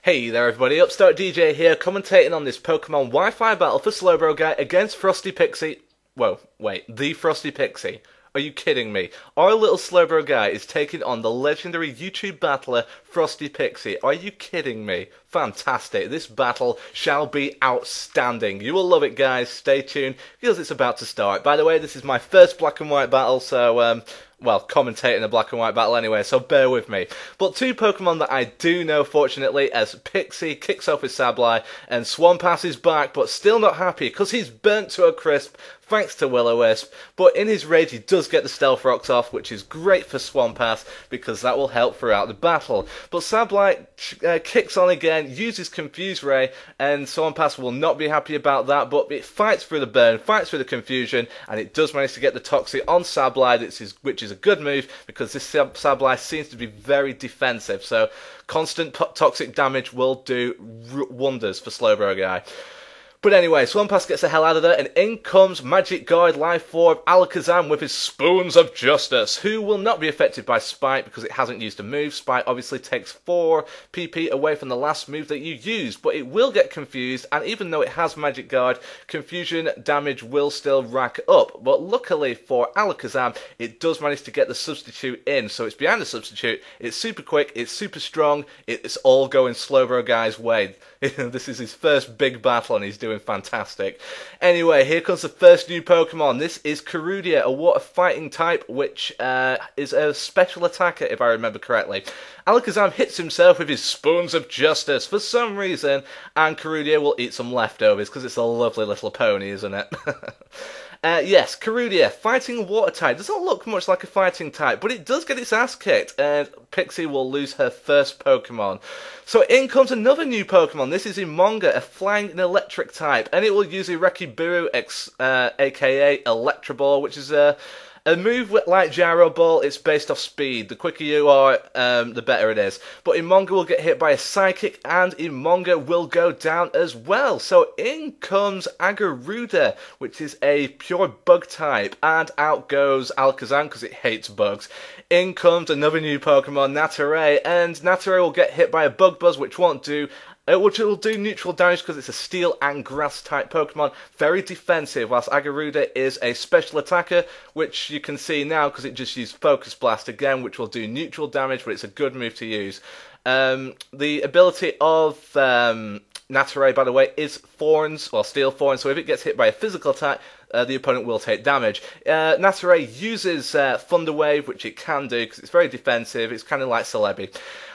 Hey there everybody, Upstart DJ here, commentating on this Pokemon Wi-Fi battle for Slowbroguy against Frostypixie. Whoa, wait, the Frostypixie. Are you kidding me? Our little Slowbroguy is taking on the legendary YouTube battler Frostypixie. Are you kidding me? Fantastic. This battle shall be outstanding. You will love it, guys. Stay tuned, because it's about to start. By the way, this is my first black and white battle, so, well, commentating a black and white battle anyway, so bear with me. But two Pokemon that I do know, fortunately, as Pixie kicks off with Sableye, and Swampert is back, but still not happy, because he's burnt to a crisp, thanks to Will-O-Wisp. But in his rage, he does get the Stealth Rocks off, which is great for Swampert, because that will help throughout the battle. But Sableye kicks on again, uses Confuse Ray, and Swampert will not be happy about that, but it fights through the burn, fights through the confusion, and it does manage to get the Toxic on Sableye, which is a good move, because this Sableye seems to be very defensive, so constant toxic damage will do wonders for Slowbroguy. But anyway, Swampert gets the hell out of there, and in comes Magic Guard Life 4 of Alakazam with his Spoons of Justice, who will not be affected by Spite because it hasn't used a move. Spite obviously takes 4 PP away from the last move that you used, but it will get confused, and even though it has Magic Guard, confusion damage will still rack up. But luckily for Alakazam, it does manage to get the substitute in, so it's behind the substitute, it's super quick, it's super strong, it's all going Slowbroguy's way. This is his first big battle and he's doing fantastic. Anyway, here comes the first new Pokemon. This is Carudia, a water fighting type, which is a special attacker, if I remember correctly. Alakazam hits himself with his Spoons of Justice for some reason, and Carudia will eat some leftovers, because it's a lovely little pony, isn't it? Yes, Carudia, fighting water type. Does not look much like a fighting type, but it does get its ass kicked, and Pixie will lose her first Pokemon. So in comes another new Pokemon. This is Imonga, a flying and electric type, and it will use Irekiburu, aka Electro Ball, which is a move like Gyro Ball. It's based off speed. The quicker you are, the better it is. But Imonga will get hit by a Psychic, and Imonga will go down as well. So in comes Agaruda, which is a pure bug type, and out goes Alakazam because it hates bugs. In comes another new Pokemon, Nature, and Nature will get hit by a Bug Buzz, which will do neutral damage because it's a steel and grass type Pokemon. Very defensive, whilst Agaruda is a special attacker, which you can see now because it just used Focus Blast again, which will do neutral damage, but it's a good move to use. The ability of Nature, by the way, is Thorns, or Steel Thorns, so if it gets hit by a physical attack, the opponent will take damage. Nature uses Thunder Wave, which it can do because it's very defensive. It's kind of like Celebi.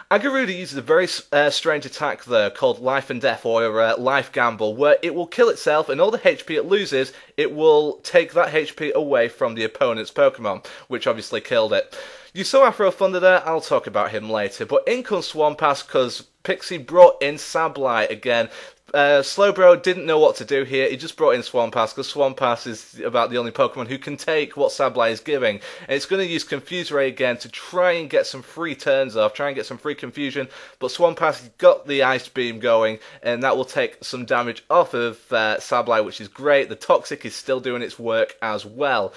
Agaruda uses a very strange attack there called Life and Death, or Life Gamble, where it will kill itself, and all the HP it loses, it will take that HP away from the opponent's Pokemon, which obviously killed it. You saw Afro Thunder there, I'll talk about him later, but in comes Swampert because Pixie brought in Sableye again. Slowbro didn't know what to do here. He just brought in Swampert because Swampert is about the only Pokemon who can take what Sableye is giving. And it's going to use Confuse Ray again to try and get some free turns off, try and get some free confusion. But Swampert got the Ice Beam going, and that will take some damage off of Sableye, which is great. The Toxic is still doing its work as well.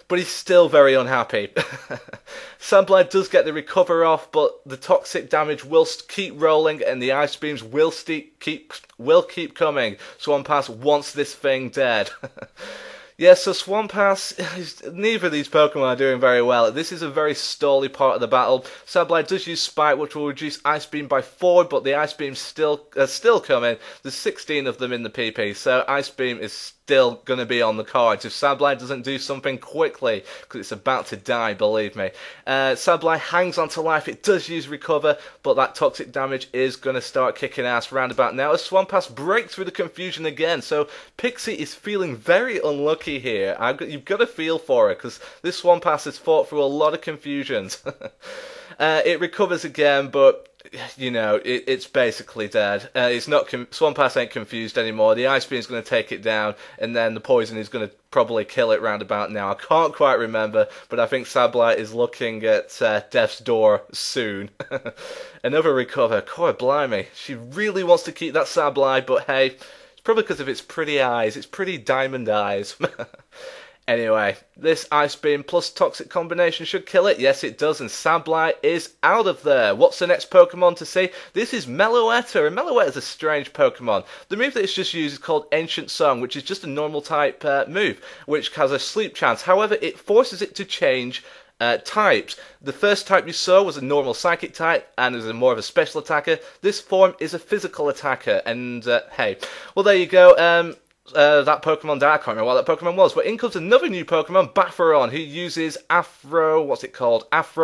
But he's still very unhappy. Sableye does get the recover off, but the toxic damage will keep rolling, and the ice beams will keep coming. Swampert wants this thing dead. Yeah, so Swampert, neither of these Pokemon are doing very well. This is a very stally part of the battle. Sableye does use Spike, which will reduce Ice Beam by 4, but the Ice Beam's still coming. There's 16 of them in the PP, so Ice Beam is still going to be on the cards if Sableye doesn't do something quickly, because it's about to die, believe me. Sableye hangs on to life. It does use Recover, but that toxic damage is going to start kicking ass round about now as Swampert breaks through the confusion again. So Pixie is feeling very unlucky here. You've got to feel for her, because this Swampert has fought through a lot of confusions. It recovers again, but you know, it's basically dead. It's not Swampert ain't confused anymore. The Ice Beam is going to take it down, and then the poison is going to probably kill it round about now. I can't quite remember, but I think Sableye is looking at death's door soon. Another recover. God blimey. She really wants to keep that Sableye, but hey, it's probably because of its pretty eyes. Its pretty diamond eyes. Anyway, this Ice Beam plus Toxic combination should kill it. Yes, it does, and Sableye is out of there. What's the next Pokemon to see? This is Meloetta, and Meloetta is a strange Pokemon. The move that it's just used is called Ancient Song, which is just a normal type move, which has a sleep chance. However, it forces it to change types. The first type you saw was a normal psychic type and is more of a special attacker. This form is a physical attacker, and hey, well there you go. That Pokemon died. I can't remember what that Pokemon was, but in comes another new Pokemon, Batheron, who uses Afro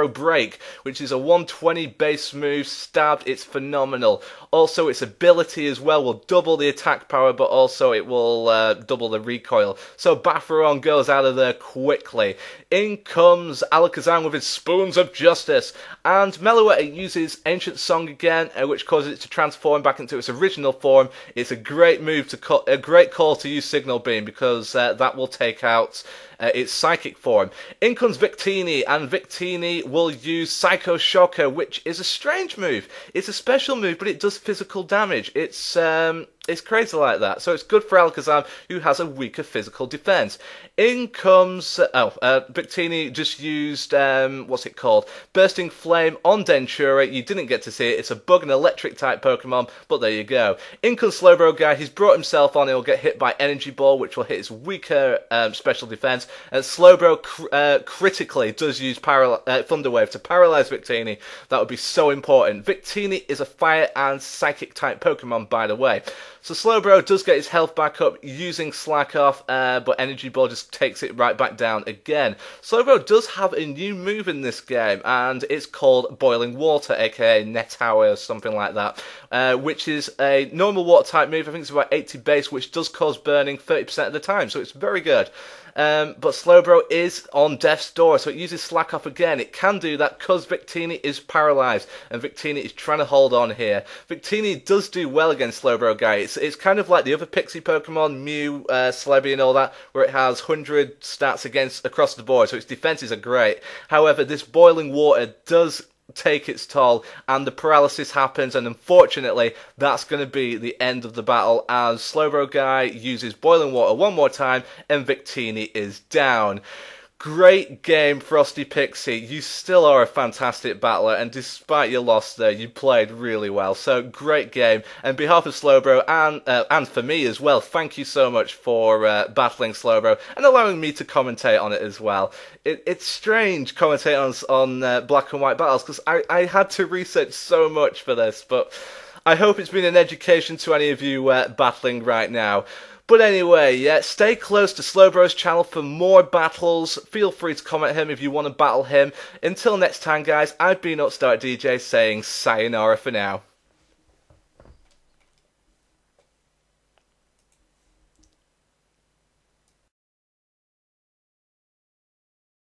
Break, which is a 120 base move, stabbed. It's phenomenal. Also, its ability as well will double the attack power, but also it will double the recoil. So Batheron goes out of there quickly. In comes Alakazam with his Spoons of Justice, and Meloetta uses Ancient Song again, which causes it to transform back into its original form. It's a great move a great call to use Signal Beam, because that will take out its psychic form. In comes Victini, and Victini will use Psycho Shocker, which is a strange move. It's a special move, but it does physical damage. It's crazy like that, so it's good for Alakazam, who has a weaker physical defense. In comes Victini just used Bursting Flame on Dentura. You didn't get to see it. It's a bug and electric type Pokemon, but there you go. In comes Slowbroguy. He's brought himself on. He'll get hit by Energy Ball, which will hit his weaker special defense. And Slowbro critically does use Thunder Wave to paralyze Victini. That would be so important. Victini is a fire and psychic type Pokemon, by the way. So Slowbro does get his health back up using Slack Off, but Energy Ball just takes it right back down again. Slowbro does have a new move in this game, and it's called Boiling Water, aka Netawa or something like that, which is a normal water type move. I think it's about 80 base, which does cause burning 30% of the time, so it's very good. But Slowbro is on death's door, so it uses Slack Off again. It can do that because Victini is paralysed, and Victini is trying to hold on here. Victini does do well against Slowbroguy. It's kind of like the other Pixie Pokemon, Mew, Celebi and all that, where it has 100 stats across the board, so its defenses are great. However, this Boiling Water does take its toll, and the paralysis happens, and unfortunately that's going to be the end of the battle, as Slowbroguy uses Boiling Water one more time and Victini is down. Great game, Frostypixie. You still are a fantastic battler, and despite your loss there, you played really well. So, great game. And on behalf of Slowbro, and for me as well, thank you so much for battling Slowbro, and allowing me to commentate on it as well. It's strange commentating on black and white battles, because I had to research so much for this, but I hope it's been an education to any of you battling right now. But anyway, yeah, stay close to Slowbro's channel for more battles. Feel free to comment him if you want to battle him. Until next time, guys, I've been Upstart DJ saying sayonara for now.